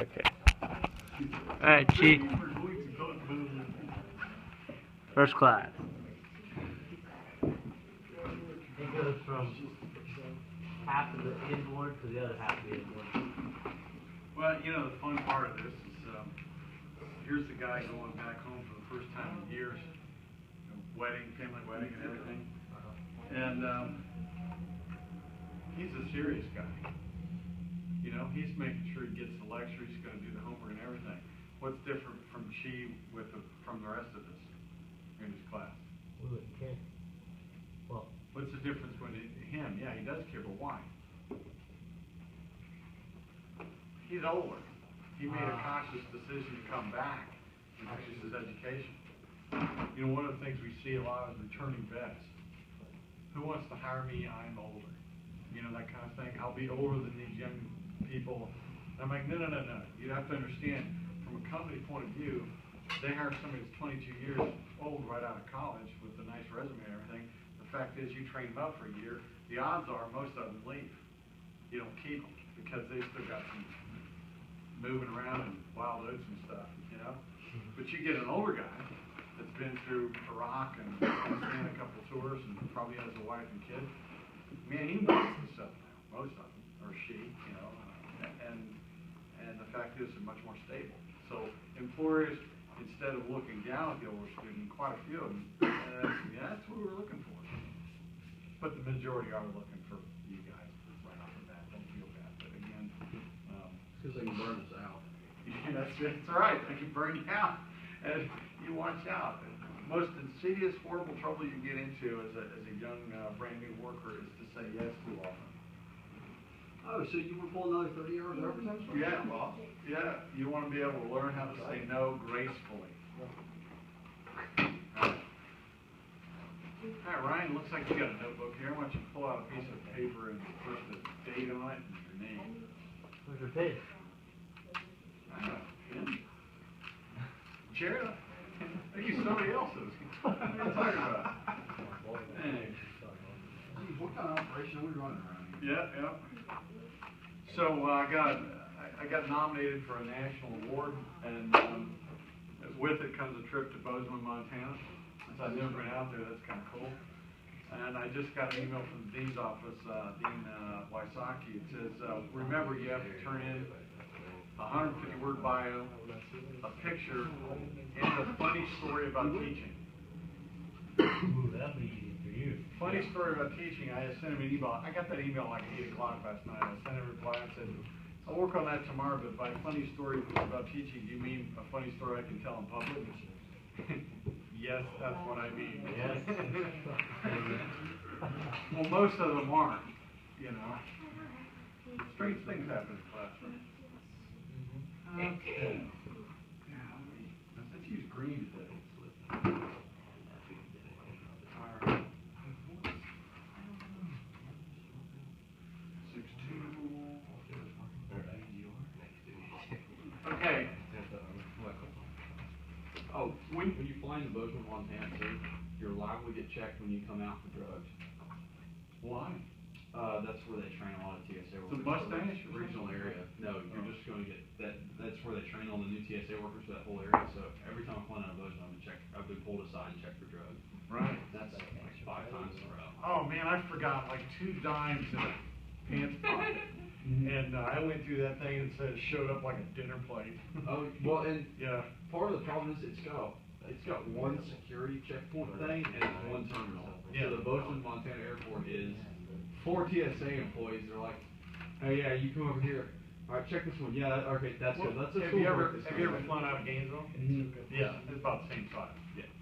Okay. Alright, Chief. First class. It goes from half of the inboard to the other half of the inboard. Well, you know, the fun part of this is, here's the guy going back home for the first time in years, you know, wedding, family wedding and everything. And he's a serious guy. You know, he's making sure he gets the lecture, he's going to do the homework and everything. What's different from from the rest of us in his class? We wouldn't care. Well, what's the difference with him? Yeah, he does care, but why? He's older. He made a conscious decision to come back and finish his education. You know, one of the things we see a lot is returning vets. Who wants to hire me? I'm older. You know, that kind of thing. I'll be older than these young people. And I'm like, no. You have to understand, from a company point of view, they hire somebody that's 22 years old right out of college with a nice resume and everything. The fact is, you train them up for a year, the odds are most of them leave. You don't keep them because they still got some moving around and wild oats and stuff, you know? But you get an older guy that's been through Iraq and Afghanistan a couple tours and probably has a wife and kid. Man, he wants to settle down, most of them, or she, you know, and the fact is they're much more stable. So employers, instead of looking down at the older student, quite a few of them, that's what we're looking for. But the majority are looking for you guys right off the bat. Don't feel bad. But again, because they can burn us out. Yeah, that's right. They can burn you out, and you watch out. The most insidious, horrible trouble you get into as a young, brand new worker is to say yes too often. Oh, so you want to pull another 30 hours of overtime? Yeah, well, yeah. You want to be able to learn how to say no gracefully. All right, Ryan, looks like you got a notebook here. Why don't you pull out a piece of paper and put the date on it and your name. where's your page? Chair? I think he's somebody else's. What are you talking about? Hey. What kind of operation are we running around here? Yeah. So I got nominated for a national award, and with it comes a trip to Bozeman, Montana. Since I've never been out there, that's kind of cool. And I just got an email from the dean's office, Dean Wysocki. It says, remember, you have to turn in a 150-word bio, a picture, and a funny story about teaching. Ooh, that'd be easy for you. Funny story about teaching, I sent him an email. I got that email like 8 o'clock last night. I sent him a reply and said, I'll work on that tomorrow, but by funny story about teaching, do you mean a funny story I can tell in public? Yes, that's what I mean. Yes. Well, most of them aren't, you know. Strange things happen in the classroom. Okay. Let's use green today. Alright. 6-2. Okay. Oh, when you fly into Bozeman, Montana, too, you're liable to get checked when you come out for drugs. Why? That's where they train a lot of TSA workers. The mustache? Regional area. No, you're just going to get that. That's where they train all the new TSA workers for that whole area. So every time I fly out of Bozeman, I've been pulled aside and checked for drugs. Right. That's like 5 times in a row. Oh man, I forgot like 2 dimes in a pants pocket. And I went through that thing and said it showed up like a dinner plate. Oh, well, and yeah. Part of the problem is it's got one security checkpoint thing and it's one terminal. Yeah. So the Bozeman, Montana airport is 4 TSA employees. They're like, oh yeah, you come over here. All right, check this one. Yeah, okay, that's good. Let's have you ever flown out of Gainesville? Mm-hmm. Yeah, it's about the same size.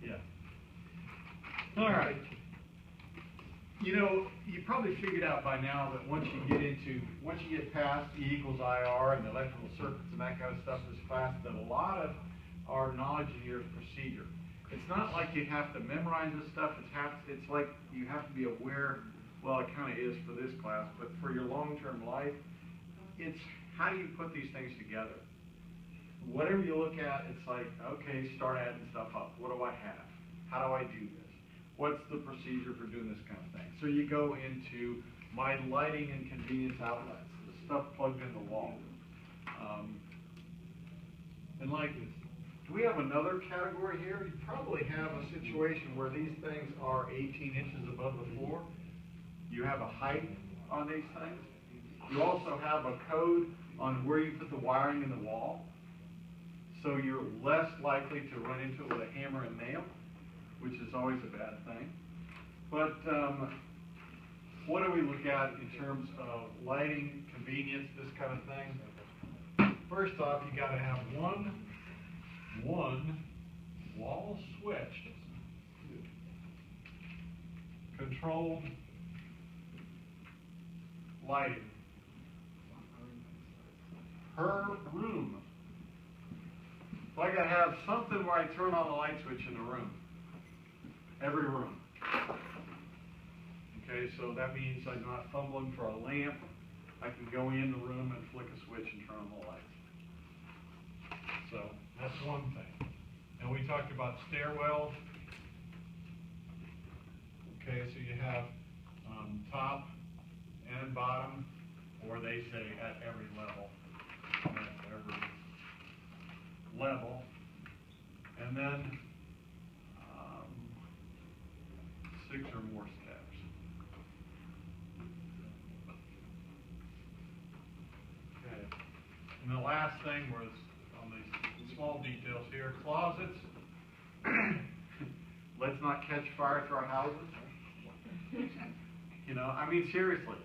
Yeah. All right. You know, you probably figured out by now that once you get past E equals IR and the electrical circuits and that kind of stuff in this class, that a lot of our knowledge in here is procedure. It's not like you have to memorize this stuff. It's like you have to be aware. Well, it kind of is for this class, but for your long-term life, it's how do you put these things together? Whatever you look at, it's like, okay, start adding stuff up. What do I have? How do I do this? What's the procedure for doing this kind of thing? So you go into my lighting and convenience outlets, the stuff plugged in the wall. And like, do we have another category here? You probably have a situation where these things are 18 inches above the floor. You have a height on these things. You also have a code on where you put the wiring in the wall. So you're less likely to run into it with a hammer and nail, which is always a bad thing. But what do we look at in terms of lighting, convenience, this kind of thing? First off, you got to have one wall switched, controlled lighting per room. So I got to have something where I turn on the light switch in the room, every room. Okay, so that means I'm not fumbling for a lamp. I can go in the room and flick a switch and turn on the lights. So that's one thing. And we talked about stairwells. Okay, so you have top and bottom, or they say at every level. At every level. And then 6 or more steps. Okay. And the last thing was on these small details here, closets. Let's not catch fire to our houses. You know, I mean, seriously,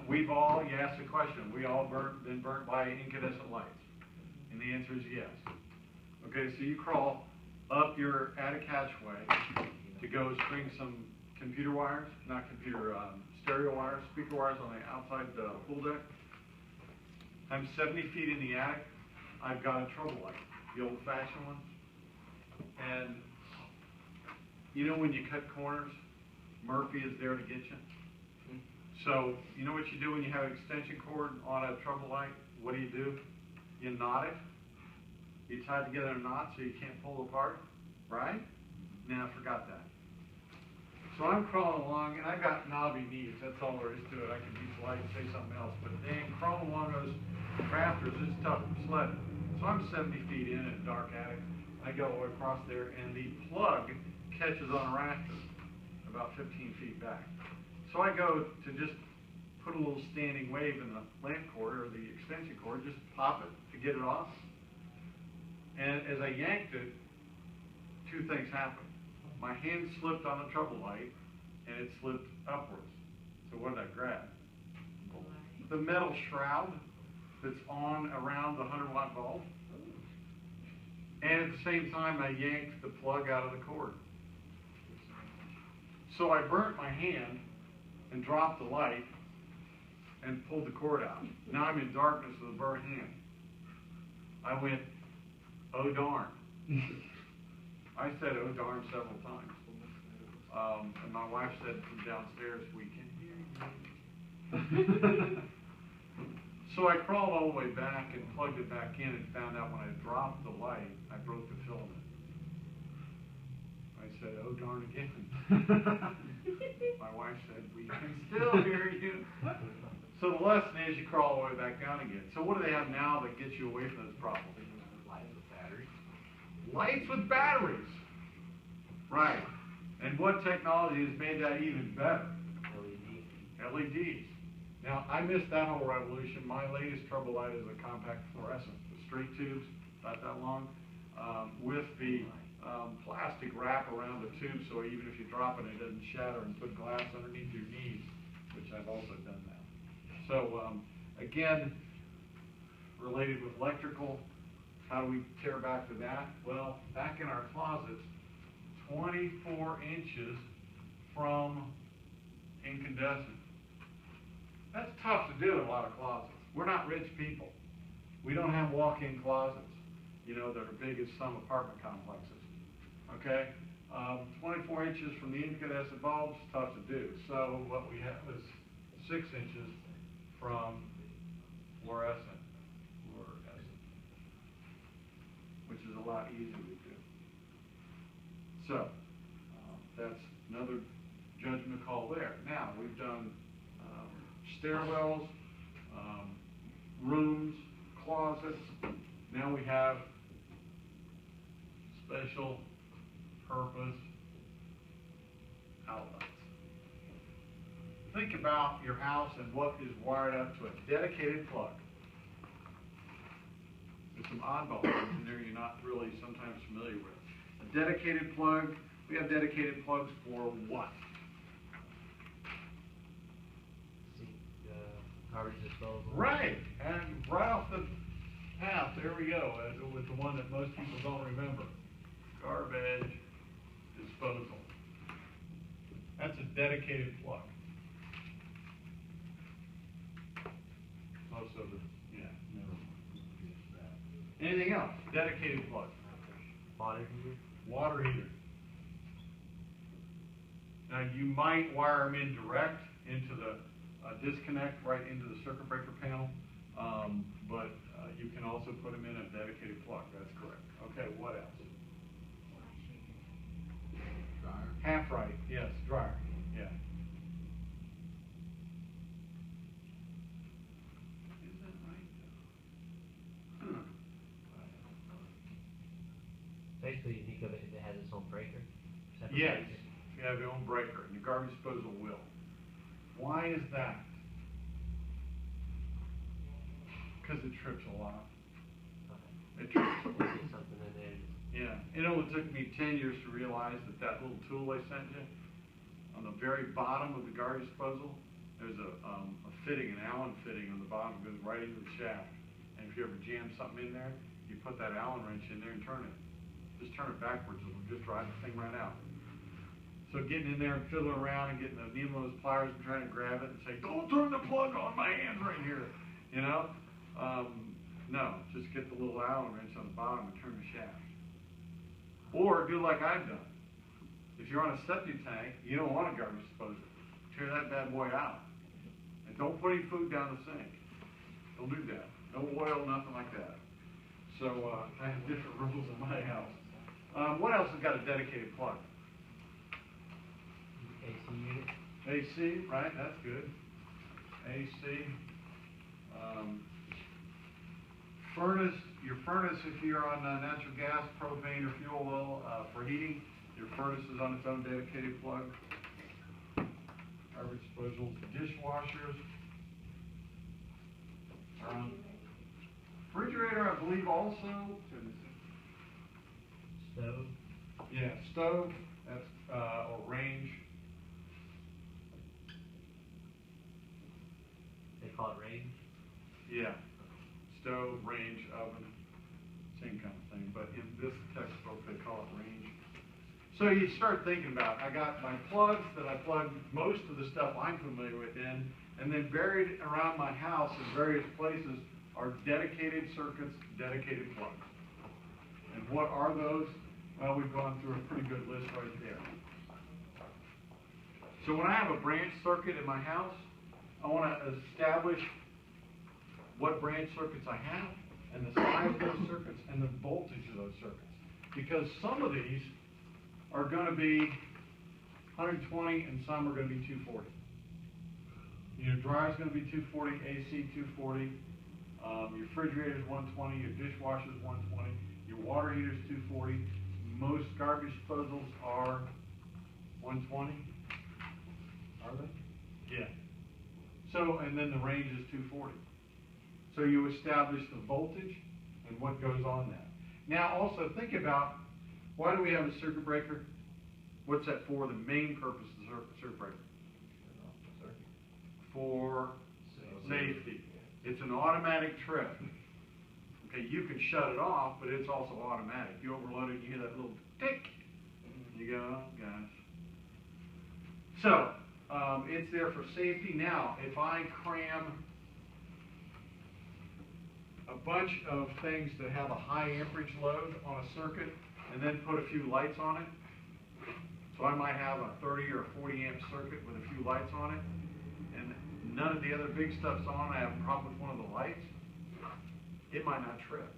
we've all, you asked the question, we all been burnt by incandescent lights. And the answer is yes. Okay, so you crawl up your attic hatchway to go string some computer wires, not computer, stereo wires, speaker wires on the outside pool deck. I'm 70 feet in the attic. I've got a trouble light, the old-fashioned one. And you know when you cut corners, Murphy is there to get you. So you know what you do when you have an extension cord on a trouble light? What do? You knot it. You tie it together in a knot so you can't pull it apart, right? Now I forgot that. So I'm crawling along, and I've got knobby knees. That's all there is to it. I can be polite and say something else, but dang, crawling along those rafters is tough sledding. So I'm 70 feet in a dark attic. I go across there, and the plug catches on a rafter about 15 feet back. So I go to just put a little standing wave in the lamp cord or the extension cord, just pop it to get it off. And as I yanked it, 2 things happened. My hand slipped on the trouble light, and it slipped upwards. So what did I grab? The metal shroud that's on around the 100-watt bulb. And at the same time, I yanked the plug out of the cord. So I burnt my hand and dropped the light and pulled the cord out. Now I'm in darkness with a burnt hand. I went, oh darn. I said oh darn several times. And my wife said from downstairs, we can hear you. So I crawled all the way back and plugged it back in and found out when I dropped the light, I broke the filament. I said, oh darn again. My wife said, we can still hear you. So the lesson is you crawl all the way back down again. So what do they have now that gets you away from those problems? Lights with batteries. Lights with batteries. Right. And what technology has made that even better? LEDs. Now, I missed that whole revolution. My latest trouble light is a compact fluorescent with straight tubes, about that long, with the plastic wrap around the tube, so even if you drop it, it doesn't shatter, and put glass underneath your knees, which I've also done that. So, again, related with electrical, how do we tear back to that? Well, back in our closets, 24 inches from incandescent. That's tough to do in a lot of closets. We're not rich people. We don't have walk-in closets, you know, that are big as some apartment complexes. Okay? 24 inches from the incandescent bulbs, tough to do. So what we have is 6 inches from fluorescent, which is a lot easier to do. So that's another judgment call there. Now, we've done stairwells, rooms, closets. Now we have special purpose outlets. Think about your house and what is wired up to a dedicated plug. There's some oddball things in there you're not really sometimes familiar with. A dedicated plug, we have dedicated plugs for what? Garbage disposal. Right, and right off the path, there we go, with the one that most people don't remember. Garbage disposal. That's a dedicated plug. Also, yeah, never mind. Anything else? Dedicated plug. Water heater. Water heater. Now, you might wire them in direct into the disconnect right into the circuit breaker panel, but you can also put them in a dedicated plug. That's correct. Okay, what else? Dryer. Half right, yes, dryer, yeah. Is that right? Huh. Basically, you think of it if it has its own breaker. Separate Yes, breaker. if you have your own breaker, and your garbage disposal will. Why is that? Because it trips a lot. Okay. It trips a You lot. see something in there. Yeah, you know, it took me 10 years to realize that that little tool I sent you, on the very bottom of the garbage disposal, there's a fitting, an Allen fitting on the bottom, goes right into the shaft. And if you ever jam something in there, you put that Allen wrench in there and turn it. Just turn it backwards, it'll just drive the thing right out. So getting in there and fiddling around and getting the needle of those pliers and trying to grab it and say, don't turn the plug on my hands right here, you know? No, just get the little Allen wrench on the bottom and turn the shaft. Or do like I've done. If you're on a septic tank, you don't want a garbage disposal. Tear that bad boy out. And don't put any food down the sink. Don't do that. No oil, nothing like that. So I have different rules in my house. What else has got a dedicated plug? AC unit. AC, right, that's good. AC. Furnace, your furnace, if you're on natural gas, propane, or fuel oil for heating, your furnace is on its own dedicated plug. Garbage disposal, dishwashers. Refrigerator, I believe also. Stove. Yeah, stove, that's, or range. They call it range. Yeah, stove, range, oven, same kind of thing, but in this textbook, they call it range. So you start thinking about, I got my plugs that I plug most of the stuff I'm familiar with in, and then buried around my house in various places are dedicated circuits, dedicated plugs. And what are those? Well, we've gone through a pretty good list right there. So when I have a branch circuit in my house, I want to establish what branch circuits I have, and the size of those circuits, and the voltage of those circuits. Because some of these are going to be 120, and some are going to be 240. Your dryer is going to be 240, AC 240, your refrigerator is 120, your dishwasher is 120, your water heater is 240. Most garbage disposals are 120. Are they? Yeah. So, and then the range is 240. So you establish the voltage and what goes on that. Now also think about, why do we have a circuit breaker? What's that for? The main purpose of the circuit breaker? For safety. It's an automatic trip. Okay, you can shut it off, but it's also automatic. You overload it, you hear that little tick. You go, oh gosh. So, it's there for safety. Now, if I cram a bunch of things that have a high amperage load on a circuit and then put a few lights on it, so I might have a 30 or 40 amp circuit with a few lights on it, and none of the other big stuff's on, I have a problem with one of the lights, it might not trip.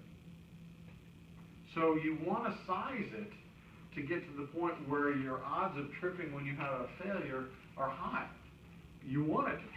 So you want to size it to get to the point where your odds of tripping when you have a failure are high. You want it to trip.